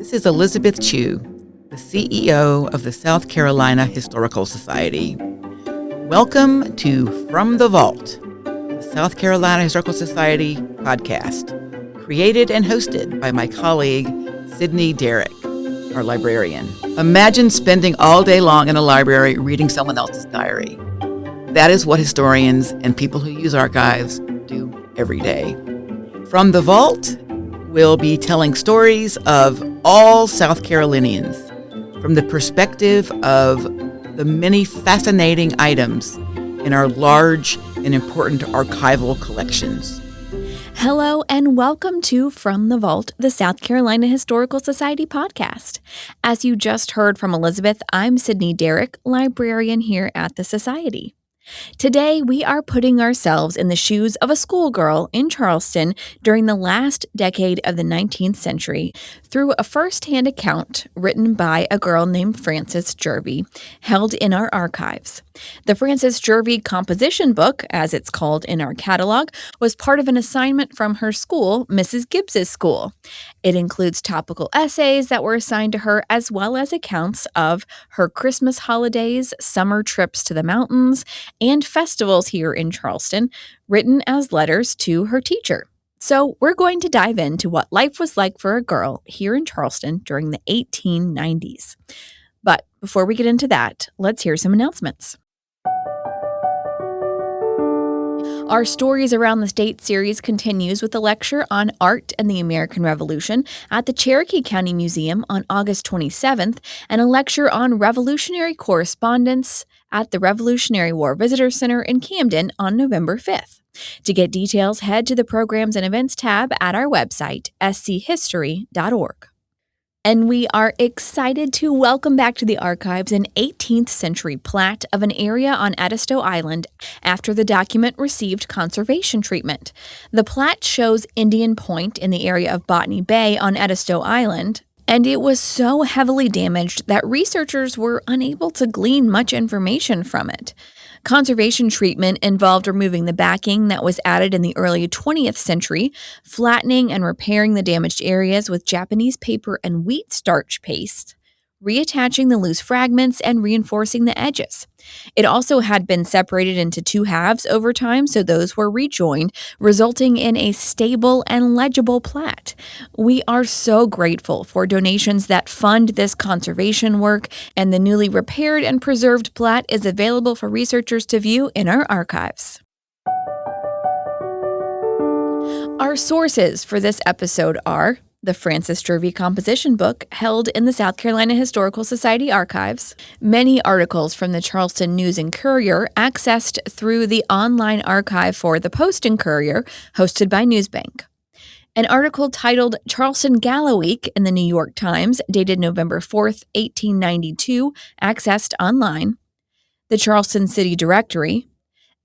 This is Elizabeth Chu, the CEO of the South Carolina Historical Society. Welcome to From the Vault, the South Carolina Historical Society podcast, created and hosted by my colleague, Sydney Derrick, our librarian. Imagine spending all day long in a library reading someone else's diary. That is what historians and people who use archives do every day. From the Vault, we'll be telling stories of all South Carolinians from the perspective of the many fascinating items in our large and important archival collections. Hello and welcome to From the Vault, the South Carolina Historical Society podcast. As you just heard from Elizabeth, I'm Sydney Derrick, librarian here at the Society. Today, we are putting ourselves in the shoes of a schoolgirl in Charleston during the last decade of the 19th century through a first-hand account written by a girl named Frances Jervey, held in our archives. The Frances Jervey composition book, as it's called in our catalog, was part of an assignment from her school, Mrs. Gibbes' school. It includes topical essays that were assigned to her, as well as accounts of her Christmas holidays, summer trips to the mountains, and festivals here in Charleston, written as letters to her teacher. So we're going to dive into what life was like for a girl here in Charleston during the 1890s. But before we get into that, let's hear some announcements. Our Stories Around the State series continues with a lecture on art and the American Revolution at the Cherokee County Museum on August 27th and a lecture on Revolutionary correspondence at the Revolutionary War Visitor Center in Camden on November 5th. To get details, head to the Programs and Events tab at our website, schistory.org. And we are excited to welcome back to the archives an 18th century plat of an area on Edisto Island after the document received conservation treatment. The plat shows Indian Point in the area of Botany Bay on Edisto Island, and it was so heavily damaged that researchers were unable to glean much information from it. Conservation treatment involved removing the backing that was added in the early 20th century, flattening and repairing the damaged areas with Japanese paper and wheat starch paste, reattaching the loose fragments, and reinforcing the edges. It also had been separated into two halves over time, so those were rejoined, resulting in a stable and legible plat. We are so grateful for donations that fund this conservation work, and the newly repaired and preserved plat is available for researchers to view in our archives. Our sources for this episode are the Frances Jervey composition book held in the South Carolina Historical Society archives, many articles from the Charleston News and Courier accessed through the online archive for the Post and Courier, hosted by Newsbank, an article titled Charleston Gala Week in the New York Times, dated November 4th, 1892, accessed online, the Charleston City Directory,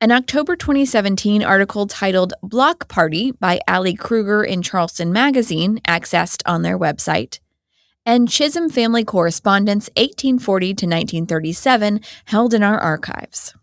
an October 2017 article titled Block Party by Allie Kruger in Charleston Magazine, accessed on their website, and Chisholm Family Correspondence 1840 to 1937, held in our archives.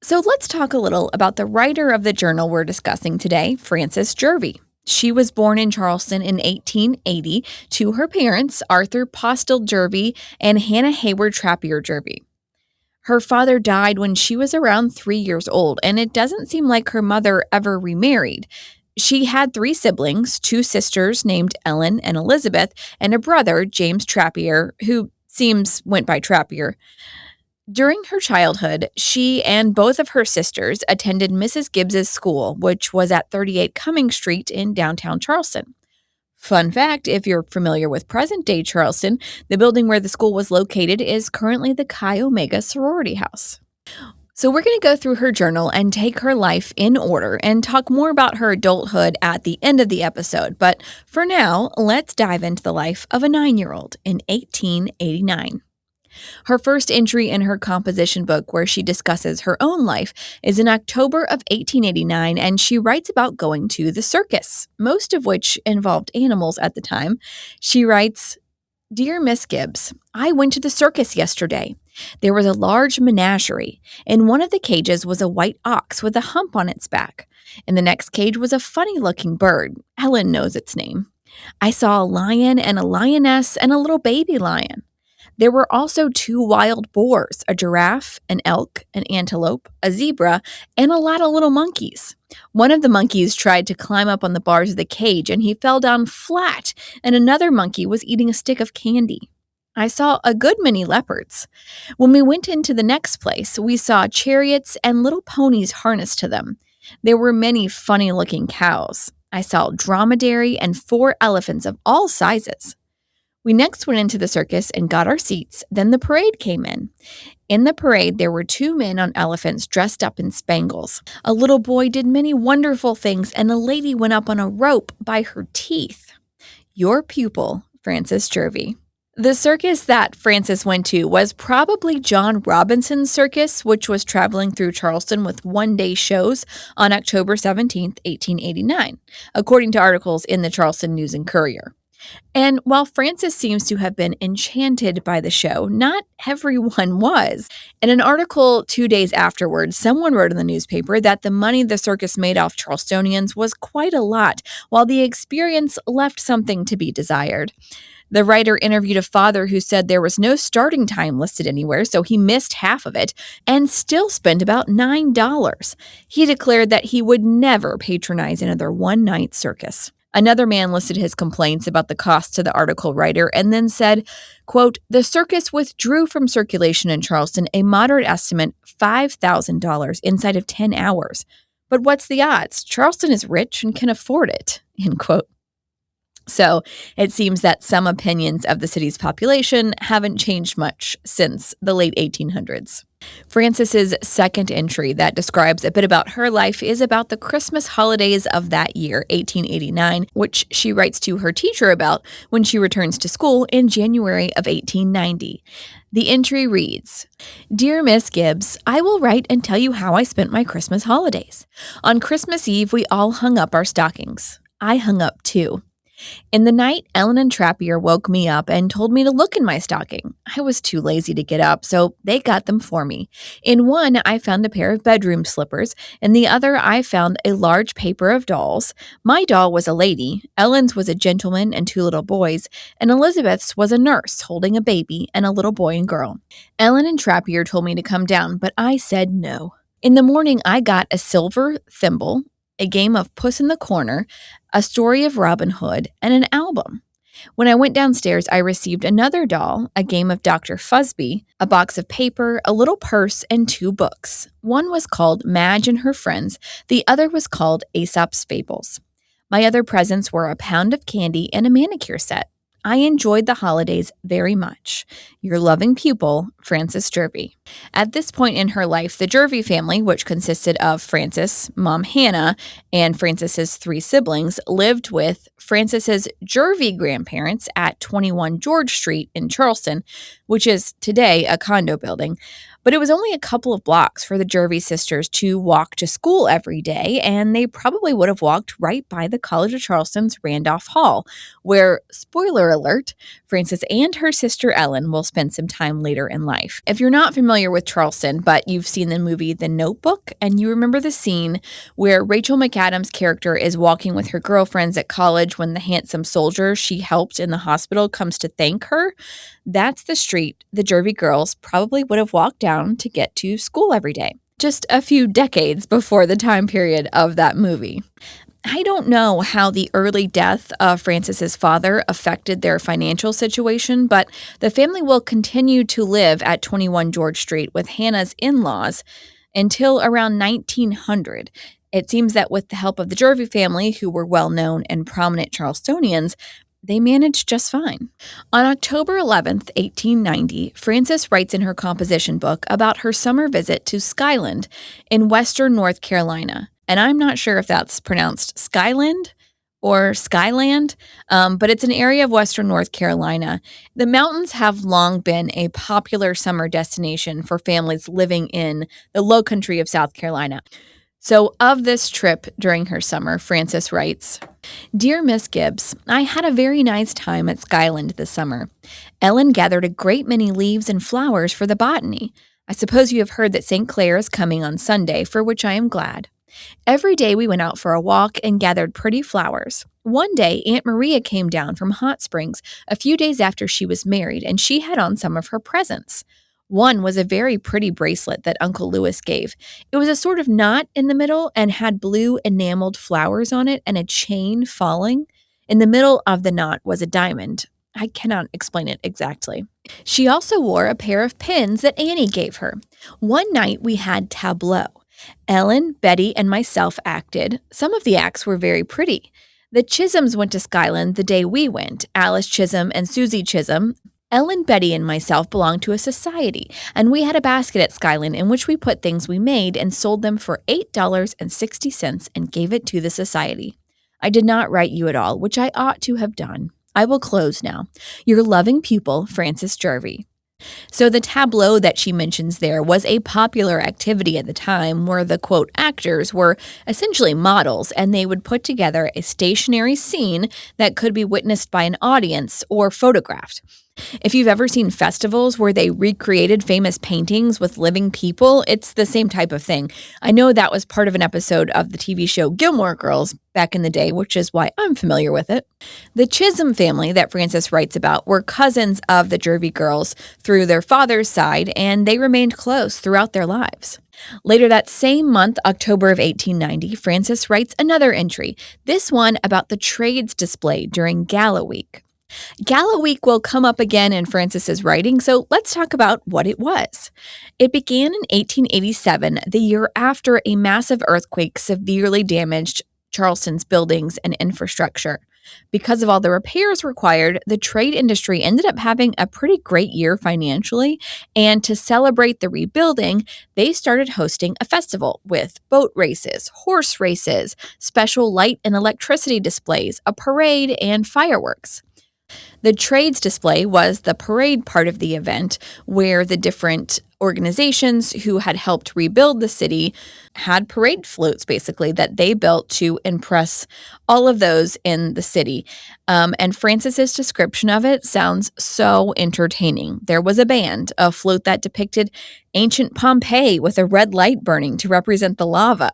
So let's talk a little about the writer of the journal we're discussing today, Frances Jervey. She was born in Charleston in 1880 to her parents, Arthur Postel Jervey and Hannah Hayward Trappier Jervey. Her father died when she was around 3 years old, and it doesn't seem like her mother ever remarried. She had 3 siblings, 2 sisters named Ellen and Elizabeth, and a brother, James Trappier, who went by Trappier. During her childhood, she and both of her sisters attended Mrs. Gibbes' school, which was at 38 Cumming Street in downtown Charleston. Fun fact, if you're familiar with present-day Charleston, the building where the school was located is currently the Chi Omega sorority house. So we're going to go through her journal and take her life in order and talk more about her adulthood at the end of the episode. But for now, let's dive into the life of a 9-year-old in 1889. Her first entry in her composition book, where she discusses her own life, is in October of 1889, and she writes about going to the circus, most of which involved animals at the time. She writes, "Dear Miss Gibbes, I went to the circus yesterday. There was a large menagerie. In one of the cages was a white ox with a hump on its back. In the next cage was a funny-looking bird. Ellen knows its name. I saw a lion and a lioness and a little baby lion. There were also 2 wild boars, a giraffe, an elk, an antelope, a zebra, and a lot of little monkeys. One of the monkeys tried to climb up on the bars of the cage and he fell down flat, and another monkey was eating a stick of candy. I saw a good many leopards. When we went into the next place, we saw chariots and little ponies harnessed to them. There were many funny-looking cows. I saw dromedary and 4 elephants of all sizes. We next went into the circus and got our seats. Then the parade came in. In the parade, there were 2 men on elephants dressed up in spangles. A little boy did many wonderful things, and a lady went up on a rope by her teeth. Your pupil, Frances Jervey. The circus that Frances went to was probably John Robinson's circus, which was traveling through Charleston with one-day shows on October 17, 1889, according to articles in the Charleston News and Courier. And while Frances seems to have been enchanted by the show, not everyone was. In an article 2 days afterwards, someone wrote in the newspaper that the money the circus made off Charlestonians was quite a lot, while the experience left something to be desired. The writer interviewed a father who said there was no starting time listed anywhere, so he missed half of it and still spent about $9. He declared that he would never patronize another one-night circus. Another man listed his complaints about the cost to the article writer and then said, quote, "The circus withdrew from circulation in Charleston a moderate estimate $5,000 inside of 10 hours. But what's the odds? Charleston is rich and can afford it," end quote. So it seems that some opinions of the city's population haven't changed much since the late 1800s. Frances's second entry that describes a bit about her life is about the Christmas holidays of that year, 1889, which she writes to her teacher about when she returns to school in January of 1890. The entry reads, "Dear Miss Gibbes, I will write and tell you how I spent my Christmas holidays. On Christmas Eve, we all hung up our stockings. I hung up too. In the night, Ellen and Trappier woke me up and told me to look in my stocking. I was too lazy to get up, so they got them for me. In one, I found a pair of bedroom slippers. In the other, I found a large paper of dolls. My doll was a lady, Ellen's was a gentleman and 2 little boys, and Elizabeth's was a nurse holding a baby and a little boy and girl. Ellen and Trappier told me to come down, but I said no. In the morning, I got a silver thimble, a game of Puss in the Corner, a story of Robin Hood, and an album. When I went downstairs, I received another doll, a game of Dr. Fusby, a box of paper, a little purse, and 2 books. One was called Madge and Her Friends. The other was called Aesop's Fables. My other presents were a pound of candy and a manicure set. I enjoyed the holidays very much. Your loving pupil, Frances Jervey." At this point in her life, the Jervey family, which consisted of Frances, Mom Hannah, and Frances's 3 siblings, lived with Frances's Jervey grandparents at 21 George Street in Charleston, which is today a condo building. But it was only a couple of blocks for the Jervey sisters to walk to school every day, and they probably would have walked right by the College of Charleston's Randolph Hall, where, spoiler alert, Frances and her sister Ellen will spend some time later in life. If you're not familiar with Charleston, but you've seen the movie The Notebook, and you remember the scene where Rachel McAdams' character is walking with her girlfriends at college when the handsome soldier she helped in the hospital comes to thank her, that's the street the Jervey girls probably would have walked down to get to school every day, just a few decades before the time period of that movie. I don't know how the early death of Frances's father affected their financial situation, but the family will continue to live at 21 George Street with Hannah's in-laws until around 1900. It seems that with the help of the Jervey family, who were well-known and prominent Charlestonians, they managed just fine. On October 11th, 1890, Frances writes in her composition book about her summer visit to Skyland in western North Carolina. And I'm not sure if that's pronounced Skyland or Skyland, but it's an area of western North Carolina. The mountains have long been a popular summer destination for families living in the low country of South Carolina. So of this trip during her summer, Frances writes, "Dear Miss Gibbes, I had a very nice time at Skyland this summer. Ellen gathered a great many leaves and flowers for the botany. I suppose you have heard that St. Clair is coming on Sunday, for which I am glad. Every day we went out for a walk and gathered pretty flowers. One day, Aunt Maria came down from Hot Springs a few days after she was married, and she had on some of her presents. One was a very pretty bracelet that Uncle Lewis gave. It was a sort of knot in the middle and had blue enameled flowers on it and a chain falling. In the middle of the knot was a diamond. I cannot explain it exactly. She also wore a pair of pins that Annie gave her. One night we had tableau. Ellen, Betty, and myself acted. Some of the acts were very pretty. The Chisholms went to Skyland the day we went, Alice Chisholm and Susie Chisholm. Ellen, Betty, and myself belonged to a society, and we had a basket at Skyland in which we put things we made and sold them for $8.60 and gave it to the society. I did not write you at all, which I ought to have done. I will close now. Your loving pupil, Frances Jervey. So the tableau that she mentions there was a popular activity at the time where the, quote, actors were essentially models, and they would put together a stationary scene that could be witnessed by an audience or photographed. If you've ever seen festivals where they recreated famous paintings with living people, it's the same type of thing. I know that was part of an episode of the TV show Gilmore Girls back in the day, which is why I'm familiar with it. The Chisholm family that Frances writes about were cousins of the Jervey girls through their father's side, and they remained close throughout their lives. Later that same month, October of 1890, Frances writes another entry, this one about the trades display during Gala Week. Gala Week will come up again in Frances's writing, so let's talk about what it was. It began in 1887, the year after a massive earthquake severely damaged Charleston's buildings and infrastructure. Because of all the repairs required, the trade industry ended up having a pretty great year financially, and to celebrate the rebuilding, they started hosting a festival with boat races, horse races, special light and electricity displays, a parade, and fireworks. The trades display was the parade part of the event where the different organizations who had helped rebuild the city had parade floats, basically, that they built to impress all of those in the city. And Frances's description of it sounds so entertaining. There was a band, a float that depicted ancient Pompeii with a red light burning to represent the lava,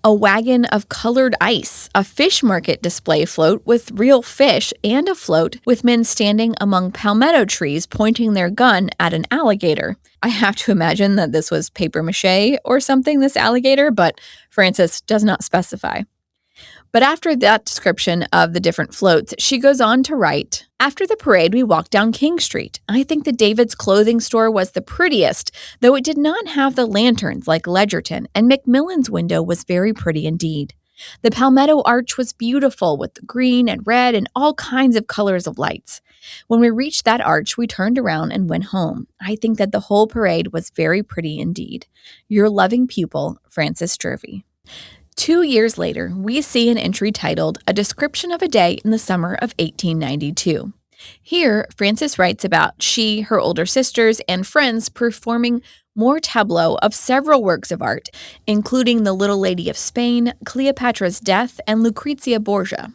a wagon of colored ice, a fish market display float with real fish, and a float with men standing among palmetto trees pointing their gun at an alligator. I have to imagine that this was paper mache or something, this alligator, but Frances does not specify. But after that description of the different floats, she goes on to write, after the parade, we walked down King Street. I think the David's clothing store was the prettiest, though it did not have the lanterns like Ledgerton, and Macmillan's window was very pretty indeed. The Palmetto Arch was beautiful with green and red and all kinds of colors of lights. When we reached that arch, we turned around and went home. I think that the whole parade was very pretty indeed. Your loving pupil, Frances Jervey. 2 years later, we see an entry titled A Description of a Day in the Summer of 1892. Here, Frances writes about she, her older sisters, and friends performing more tableaux of several works of art, including The Little Lady of Spain, Cleopatra's Death, and Lucrezia Borgia.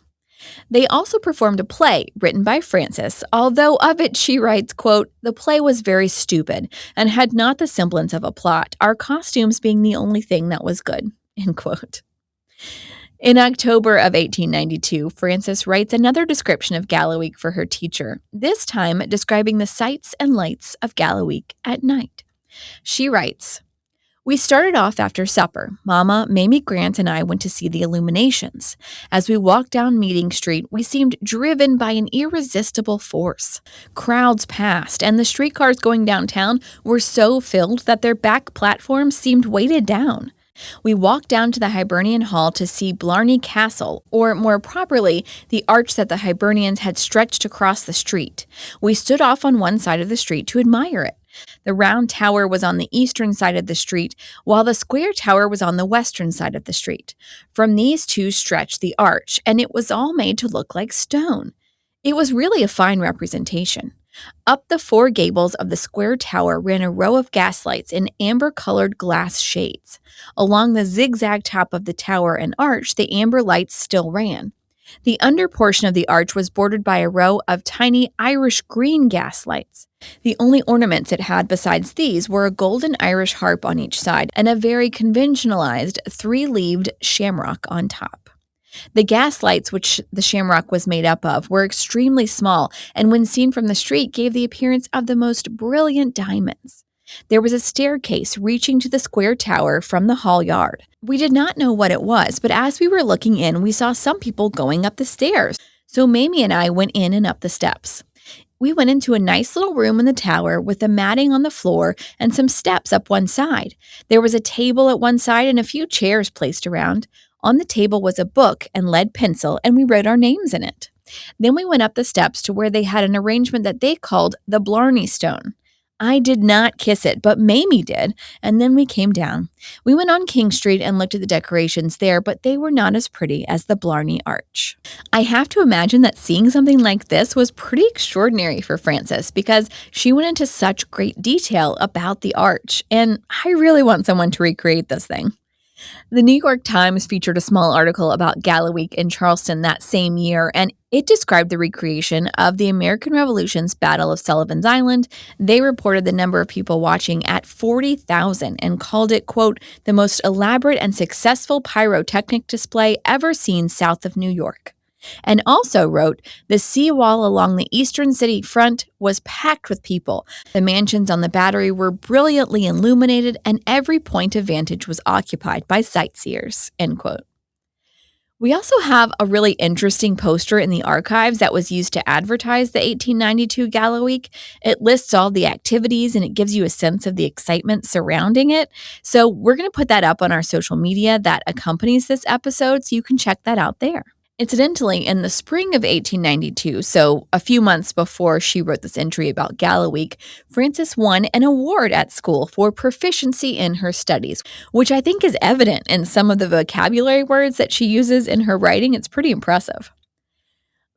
They also performed a play written by Frances, although of it she writes, quote, the play was very stupid and had not the semblance of a plot, our costumes being the only thing that was good, end quote. In October of 1892, Frances writes another description of Gala Week for her teacher, this time describing the sights and lights of Gala Week at night. She writes, we started off after supper. Mama, Mamie Grant, and I went to see the illuminations. As we walked down Meeting Street, we seemed driven by an irresistible force. Crowds passed, and the streetcars going downtown were so filled that their back platforms seemed weighted down. We walked down to the Hibernian Hall to see Blarney Castle, or more properly, the arch that the Hibernians had stretched across the street. We stood off on one side of the street to admire it. The round tower was on the eastern side of the street, while the square tower was on the western side of the street. From these two stretched the arch, and it was all made to look like stone. It was really a fine representation. Up the four gables of the square tower ran a row of gaslights in amber-colored glass shades. Along the zigzag top of the tower and arch, the amber lights still ran. The under portion of the arch was bordered by a row of tiny Irish green gas lights. The only ornaments it had besides these were a golden Irish harp on each side and a very conventionalized three-leaved shamrock on top. The gas lights, which the shamrock was made up of, were extremely small and when seen from the street gave the appearance of the most brilliant diamonds. There was a staircase reaching to the square tower from the hall yard. We did not know what it was, but as we were looking in, we saw some people going up the stairs. So Mamie and I went in and up the steps. We went into a nice little room in the tower with the matting on the floor and some steps up one side. There was a table at one side and a few chairs placed around. On the table was a book and lead pencil, and we wrote our names in it. Then we went up the steps to where they had an arrangement that they called the Blarney Stone. I did not kiss it, but Mamie did, and then we came down. We went on King Street and looked at the decorations there, but they were not as pretty as the Blarney Arch. I have to imagine that seeing something like this was pretty extraordinary for Frances because she went into such great detail about the arch, and I really want someone to recreate this thing. The New York Times featured a small article about Gala Week in Charleston that same year, and it described the recreation of the American Revolution's Battle of Sullivan's Island. They reported the number of people watching at 40,000 and called it, quote, the most elaborate and successful pyrotechnic display ever seen south of New York. And also wrote, the seawall along the eastern city front was packed with people. The mansions on the Battery were brilliantly illuminated, and every point of vantage was occupied by sightseers, end quote. We also have a really interesting poster in the archives that was used to advertise the 1892 Gala Week. It lists all the activities and it gives you a sense of the excitement surrounding it. So we're going to put that up on our social media that accompanies this episode, so you can check that out there. Incidentally, in the spring of 1892, so a few months before she wrote this entry about Gala Week, Frances won an award at school for proficiency in her studies, which I think is evident in some of the vocabulary words that she uses in her writing. It's pretty impressive.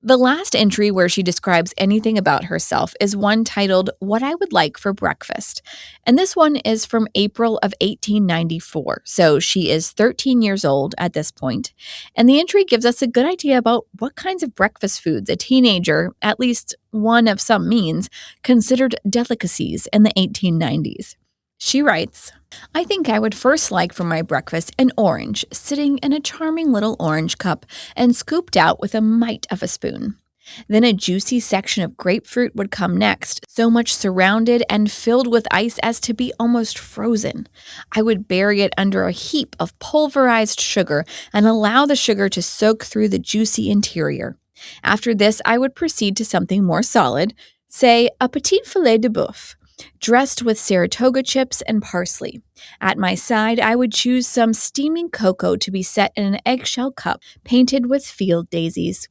The last entry where she describes anything about herself is one titled, What I Would Like for Breakfast. And this one is from April of 1894. So she is 13 years old at this point. And the entry gives us a good idea about what kinds of breakfast foods a teenager, at least one of some means, considered delicacies in the 1890s. She writes, I think I would first like for my breakfast an orange, sitting in a charming little orange cup and scooped out with a mite of a spoon. Then a juicy section of grapefruit would come next, so much surrounded and filled with ice as to be almost frozen. I would bury it under a heap of pulverized sugar and allow the sugar to soak through the juicy interior. After this, I would proceed to something more solid, say a petit filet de boeuf, dressed with Saratoga chips and parsley. At my side, I would choose some steaming cocoa to be set in an eggshell cup painted with field daisies.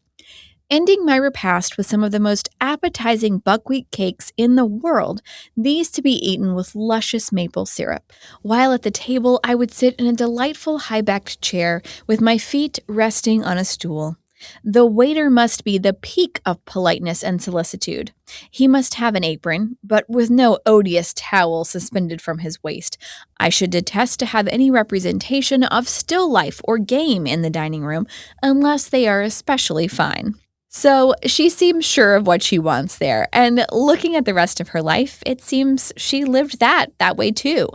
Ending my repast with some of the most appetizing buckwheat cakes in the world, these to be eaten with luscious maple syrup. While at the table, I would sit in a delightful high-backed chair with my feet resting on a stool. The waiter must be the peak of politeness and solicitude. He must have an apron, but with no odious towel suspended from his waist. I should detest to have any representation of still life or game in the dining room, unless they are especially fine. So she seems sure of what she wants there, and looking at the rest of her life, it seems she lived that way too.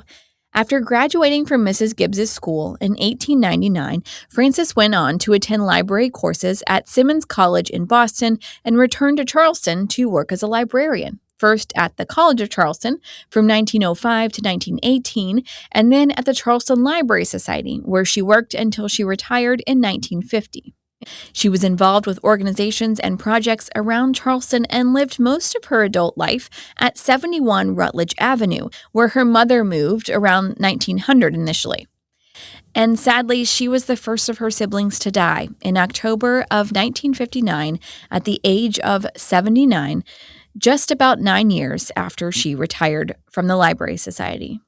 After graduating from Mrs. Gibbes' school in 1899, Frances went on to attend library courses at Simmons College in Boston and returned to Charleston to work as a librarian, first at the College of Charleston from 1905 to 1918, and then at the Charleston Library Society, where she worked until she retired in 1950. She was involved with organizations and projects around Charleston and lived most of her adult life at 71 Rutledge Avenue, where her mother moved around 1900 initially. And sadly, she was the first of her siblings to die in October of 1959 at the age of 79, just about 9 years after she retired from the Library Society.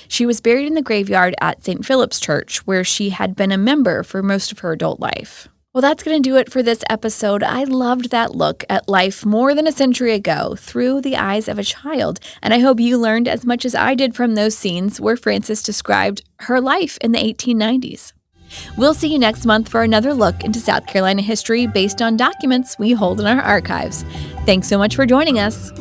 She was buried in the graveyard at St. Philip's Church, where she had been a member for most of her adult life. Well, that's going to do it for this episode. I loved that look at life more than a century ago through the eyes of a child, and I hope you learned as much as I did from those scenes where Frances described her life in the 1890s. We'll see you next month for another look into South Carolina history based on documents we hold in our archives. Thanks so much for joining us.